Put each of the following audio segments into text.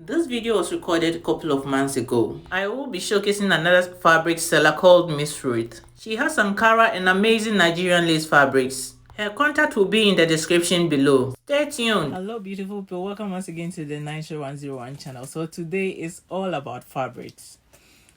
This video was recorded a couple of months ago. I will be showcasing another fabric seller called Miss Ruth. She has Ankara and amazing Nigerian lace fabrics. Her contact will be in the description below. Stay tuned. Hello beautiful people, welcome once again to the Niceroy 101 channel. So today is all about fabrics.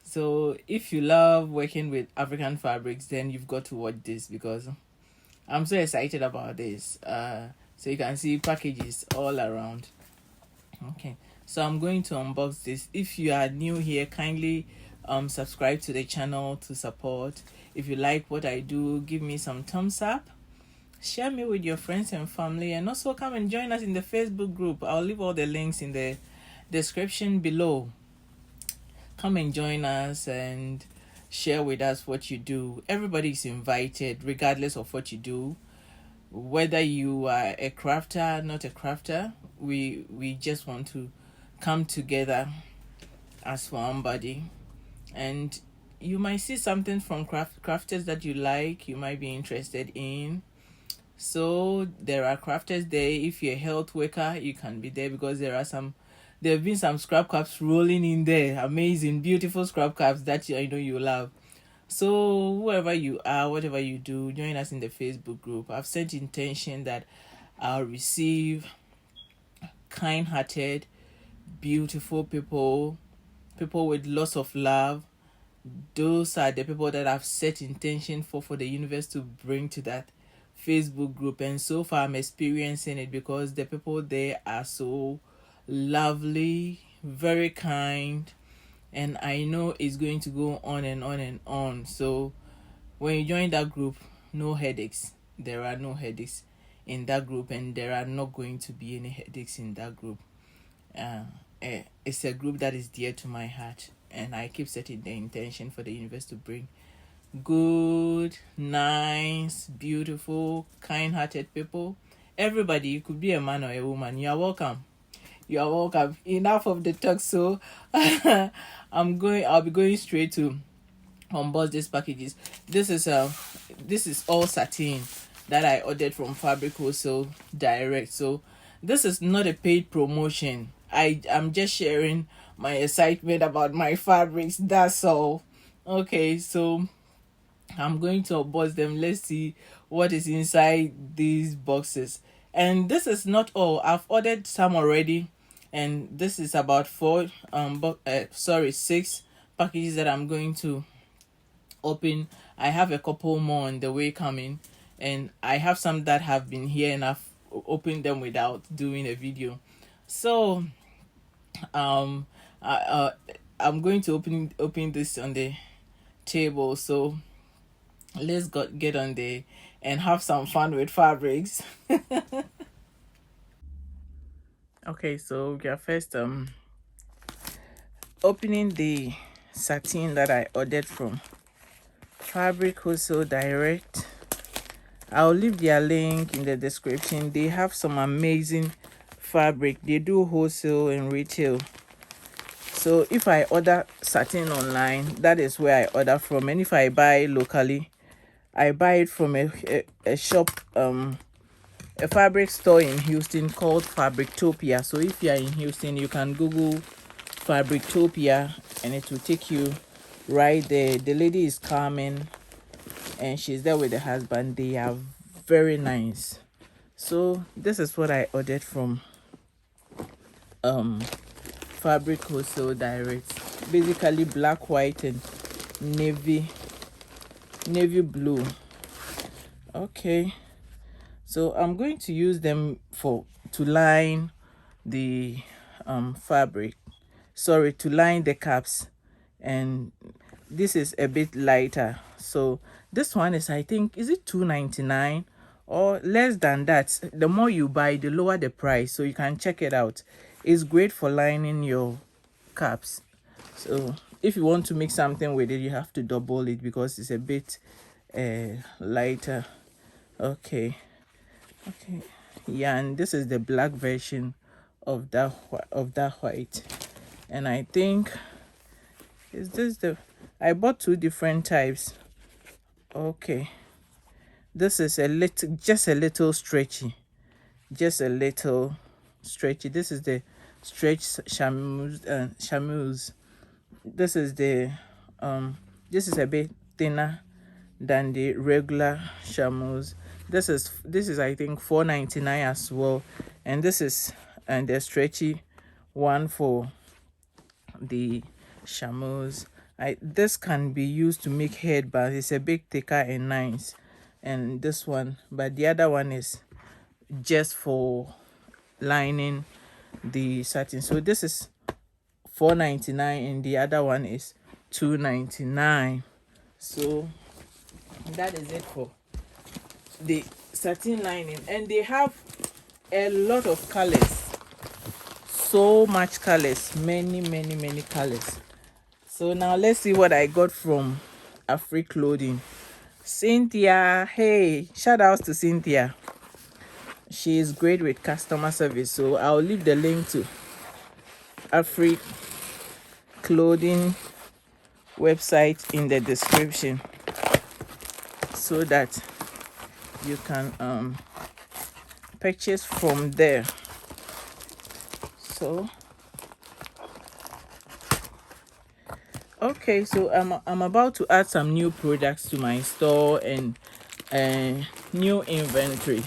So if you love working with African fabrics, then you've got to watch this because I'm so excited about this. So you can see packages all around. Okay, so I'm going to unbox this. If you are new here, kindly subscribe to the channel to support. If you like what I do, give me some thumbs up, share me with your friends and family, and also come and join us in the Facebook group. I'll leave all the links in the description below. Come and join us and share with us what you do. Everybody is invited regardless of what you do, whether you are a crafter, not a crafter. We just want to come together as one body, and you might see something from crafters that you like, you might be interested in. So there are crafters there. If you're a health worker, you can be there because there have been some scrap caps rolling in there, amazing beautiful scrap caps that I know you love. So whoever you are, whatever you do, join us in the Facebook group. I've set intention that I'll receive kind-hearted, beautiful people with lots of love. Those are the people that I've set intention for the universe to bring to that Facebook group. And so far I'm experiencing it because the people there are so lovely, very kind, and I know it's going to go on and on and on. So when you join that group, no headaches. There are no headaches in that group, and there are not going to be any headaches in that group. It's a group that is dear to my heart, and I keep setting the intention for the universe to bring good, nice, beautiful, kind-hearted people. Everybody, you could be a man or a woman, you are welcome. You are welcome. Enough of the talk. So I'll be going straight to unbox these packages. This is all satin that I ordered from Fabric Wholesale Direct. So this is not a paid promotion. I'm just sharing my excitement about my fabrics, that's all. Okay, so I'm going to unbox them. Let's see what is inside these boxes. And this is not all. I've ordered some already, and this is about 6 packages that I'm going to open. I have a couple more on the way coming, and I have some that have been here and I've opened them without doing a video. So I'm going to open this on the table. So let's get on there and have some fun with fabrics. Okay, so we are first opening the satin that I ordered from Fabric Wholesale Direct. I'll leave their link in the description. They have some amazing fabric. They do wholesale and retail. So if I order satin online, that is where I order from. And if I buy locally, I buy it from a shop, a fabric store in Houston called Fabrictopia. So if you are in Houston, you can Google Fabrictopia and it will take you right there. The lady is Carmen and she's there with the husband. They are very nice. So this is what I ordered from Fabric Wholesale Direct. Basically black, white, and navy blue. Okay, so I'm going to use them to line the fabric, to line the caps, and this is a bit lighter. So this one is, I think, is it $2.99 or less than that? The more you buy, the lower the price, so you can check it out. It's great for lining your caps. So if you want to make something with it, you have to double it because it's a bit lighter. Okay, yeah, and this is the black version of that white, and I think is this I bought two different types. Okay, this is just a little stretchy. This is the stretch chamois. This is the this is a bit thinner than the regular chamois. This is I think $4.99 as well, and this is the stretchy one for the chamois. This can be used to make headbands. It's a bit thicker and nice, and this one, but the other one is just for lining the satin. So this is $4.99 and the other one is $2.99. So that is it for the satin lining, and they have a lot of colors, so much colors, many colors. So now let's see what I got from Afri Clothing. Cynthia, hey, shout outs to Cynthia. She is great with customer service, so I'll leave the link to Afri Clothing website in the description so that you can purchase from there. So okay, so I'm about to add some new products to my store and new inventory.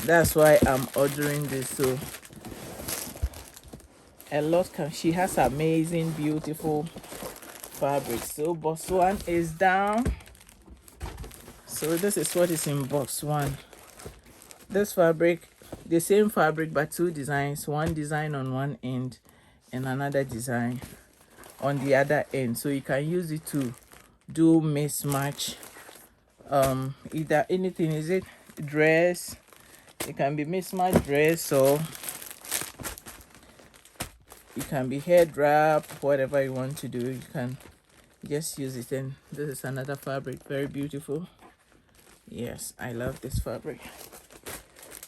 That's why I'm ordering this. So a lot she has amazing, beautiful fabric. So box one is down. So this is what is in box one. This fabric, the same fabric but two designs, one design on one end and another design on the other end, so you can use it to do mismatch either anything. Is it dress? It can be mismatch dress, or it can be head wrap, whatever you want to do, you can just use it. And this is another fabric, very beautiful. Yes, I love this fabric.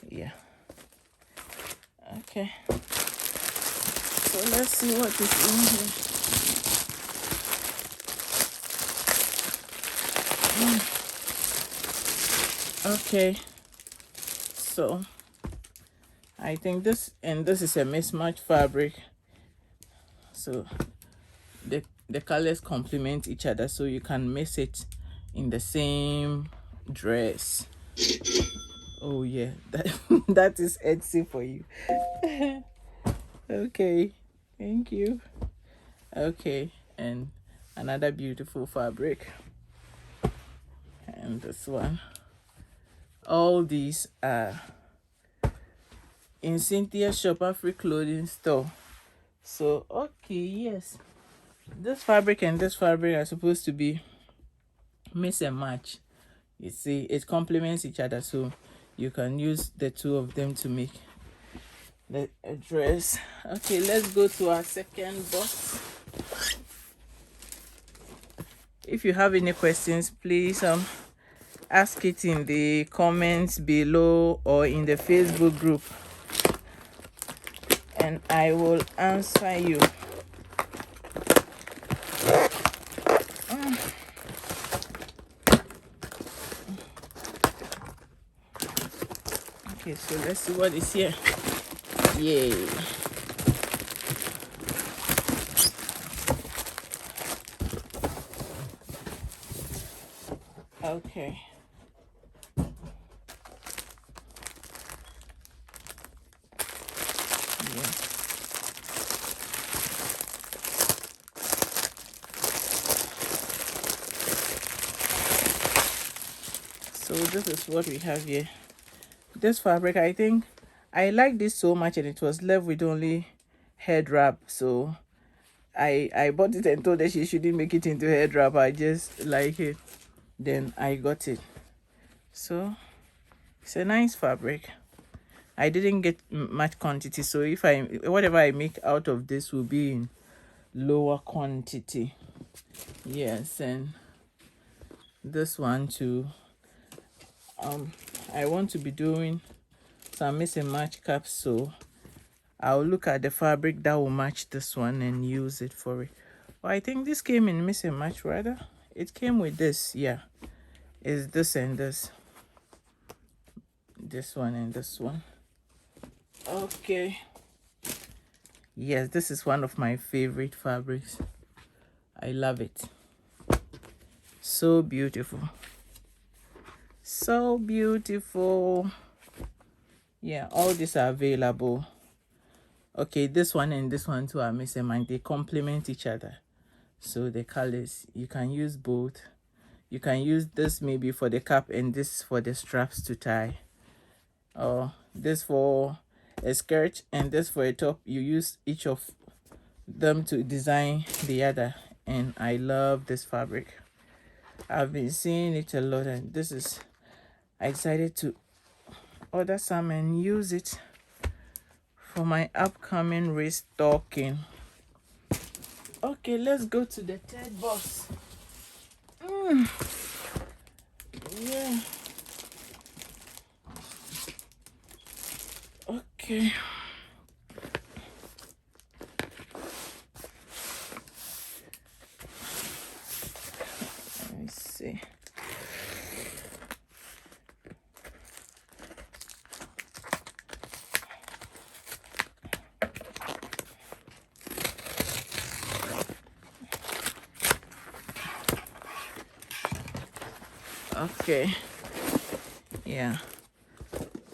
Yeah, okay, so let's see what is in here. Okay, so I think this is a mismatch fabric, so the colors complement each other, so you can mix it in the same dress. Oh yeah, that is Etsy for you. Okay, thank you. Okay, and another beautiful fabric, and this one. All these are in Cynthia's shop, Afri Clothing store. So okay, yes, this fabric and this fabric are supposed to be mix and match. You see, it complements each other, so you can use the two of them to make the dress. Okay, let's go to our second box. If you have any questions, please ask it in the comments below or in the Facebook group, and I will answer you. Okay, so let's see what is here. Yay. Okay. Yeah. So this is what we have here. This fabric, I think I like this so much, and it was left with only head wrap, so I bought it and told her she shouldn't make it into head wrap. I just like it, then I got it. So it's a nice fabric. I didn't get much quantity, so if whatever I make out of this will be in lower quantity. Yes, and this one too. I want to be doing some mix and match caps, so I'll look at the fabric that will match this one and use it for it. Well, I think this came in mix and match, rather. It came with this, yeah. It's this and this. This one and this one. Okay. Yes, this is one of my favorite fabrics. I love it. So beautiful. So beautiful. Yeah, all these are available. Okay, this one and this one too are missing, and they complement each other. So the colors, you can use both. You can use this maybe for the cap and this for the straps to tie, or this for a skirt and this for a top. You use each of them to design the other, and I love this fabric. I've been seeing it a lot, and this is, I decided to order some and use it for my upcoming restocking. Okay, let's go to the third box. Yeah. Okay. Let me see. Okay. Yeah.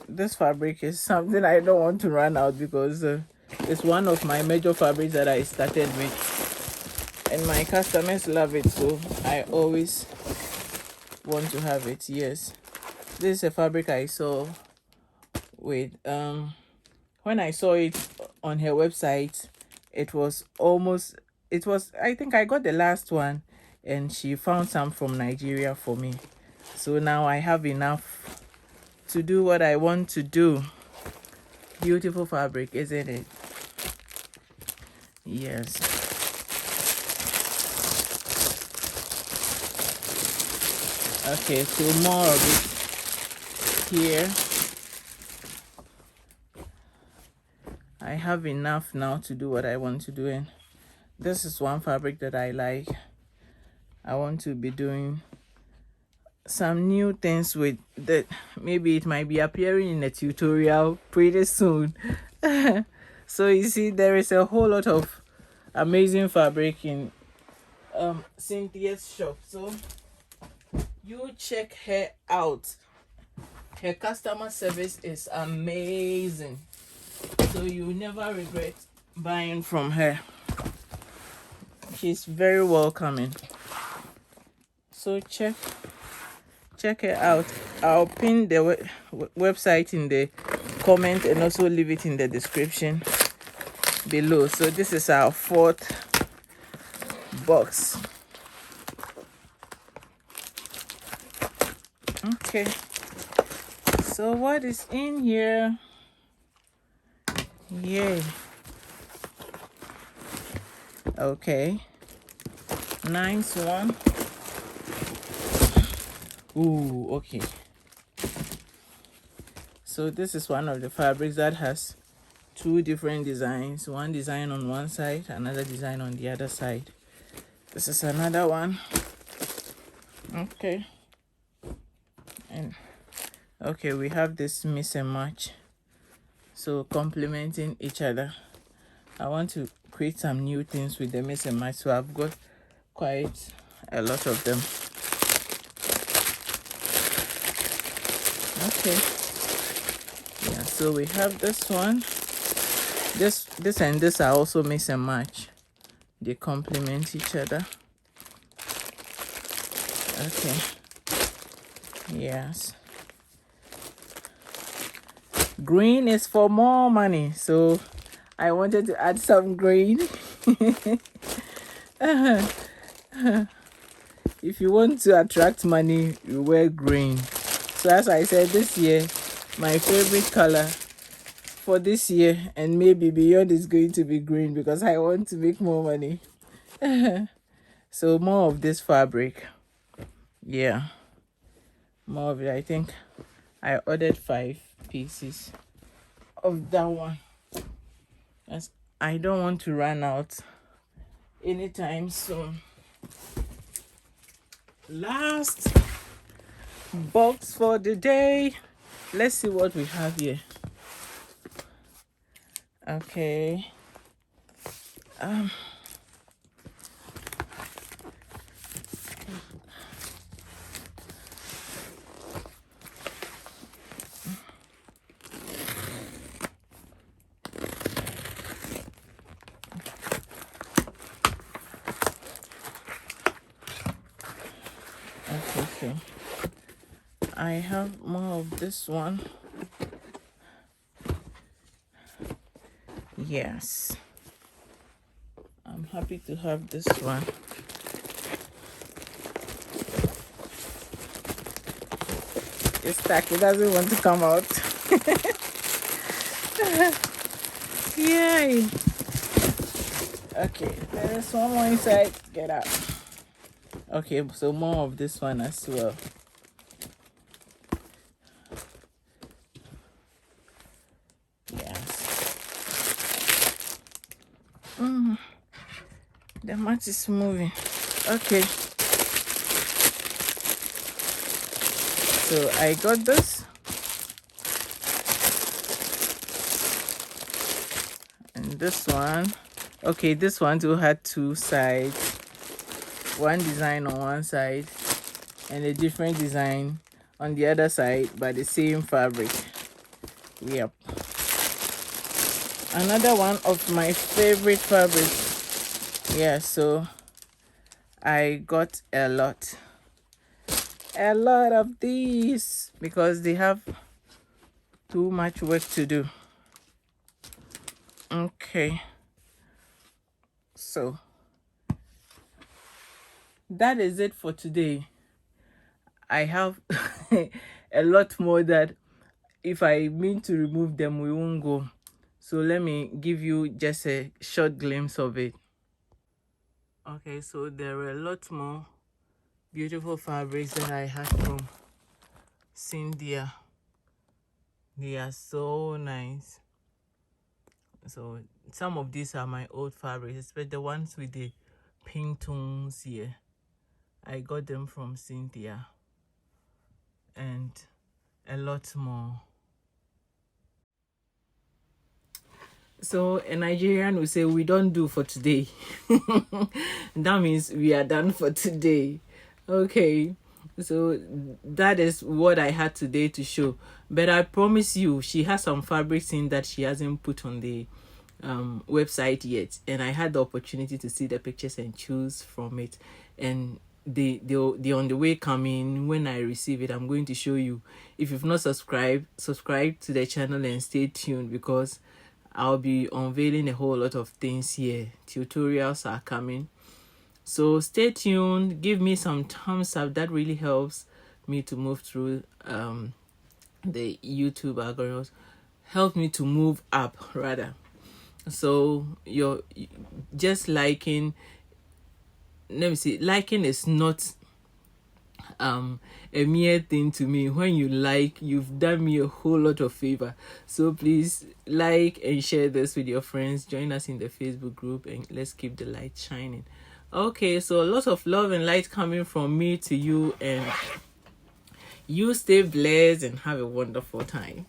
This fabric is something I don't want to run out, because it's one of my major fabrics that I started with, and my customers love it, so I always want to have it. Yes, this is a fabric I saw with when I saw it on her website. It was I think I got the last one, and she found some from Nigeria for me, so now I have enough to do what I want to do. Beautiful fabric, isn't it? Yes. Okay, so more of it here. I have enough now to do what I want to do, and this is one fabric that I like. I want to be doing some new things with that. Maybe it might be appearing in a tutorial pretty soon. So you see, there is a whole lot of amazing fabric in Cynthia's shop, so you check her out. Her customer service is amazing, so you never regret buying from her. She's very welcoming, so check her out. I'll pin the website in the comment and also leave it in the description below. So this is our fourth box. Okay, so what is in here? Yay. Okay, nice one. Ooh, okay. So this is one of the fabrics that has two different designs. One design on one side, another design on the other side. This is another one. Okay. And okay, we have this mix and match, so complementing each other. I want to create some new things with the mix and match, so I've got quite a lot of them. Okay, yeah, so we have this one. This and this are also mix and match. They complement each other. Okay, yes. Green is for more money, so I wanted to add some green. If you want to attract money, you wear green. So as I said, this year my favorite color for this year and maybe beyond is going to be green, because I want to make more money. So more of this fabric. Yeah, more of it. I think I ordered 5 pieces of that one, as I don't want to run out anytime soon. Last box for the day. Let's see what we have here. Okay, Okay, so I have more of this one. Yes, I'm happy to have this one. It's stuck, it doesn't want to come out. Yay! Okay, there is one more inside. Get out. Okay, so more of this one as well. Yes. The mat is moving. Okay. So I got this. And this one. Okay, this one too had two sides. One design on one side and a different design on the other side, but the same fabric. Yep. Another one of my favorite fabrics. Yeah, so I got a lot of these because they have too much work to do. Okay, so that is it for today. I have a lot more that if I mean to remove them, we won't go. So let me give you just a short glimpse of it. Okay, so there are a lot more beautiful fabrics that I had from Cynthia. They are so nice. So some of these are my old fabrics, especially the ones with the pink tones here. I got them from Cynthia. And a lot more. So a Nigerian will say, we don't do for today. That means we are done for today. Okay, so that is what I had today to show. But I promise you, she has some fabrics in that she hasn't put on the website yet, and I had the opportunity to see the pictures and choose from it, and they on the way coming. When I receive it, I'm going to show you. If you've not subscribe to the channel and stay tuned, because I'll be unveiling a whole lot of things here. Tutorials are coming, so stay tuned. Give me some thumbs up, that really helps me to move through the YouTube algorithms, help me to move up rather. So you're just liking, let me see, liking is not a mere thing to me. When you like, you've done me a whole lot of favor. So please like and share this with your friends. Join us in the Facebook group and let's keep the light shining. Okay, so a lot of love and light coming from me to you, and you stay blessed and have a wonderful time.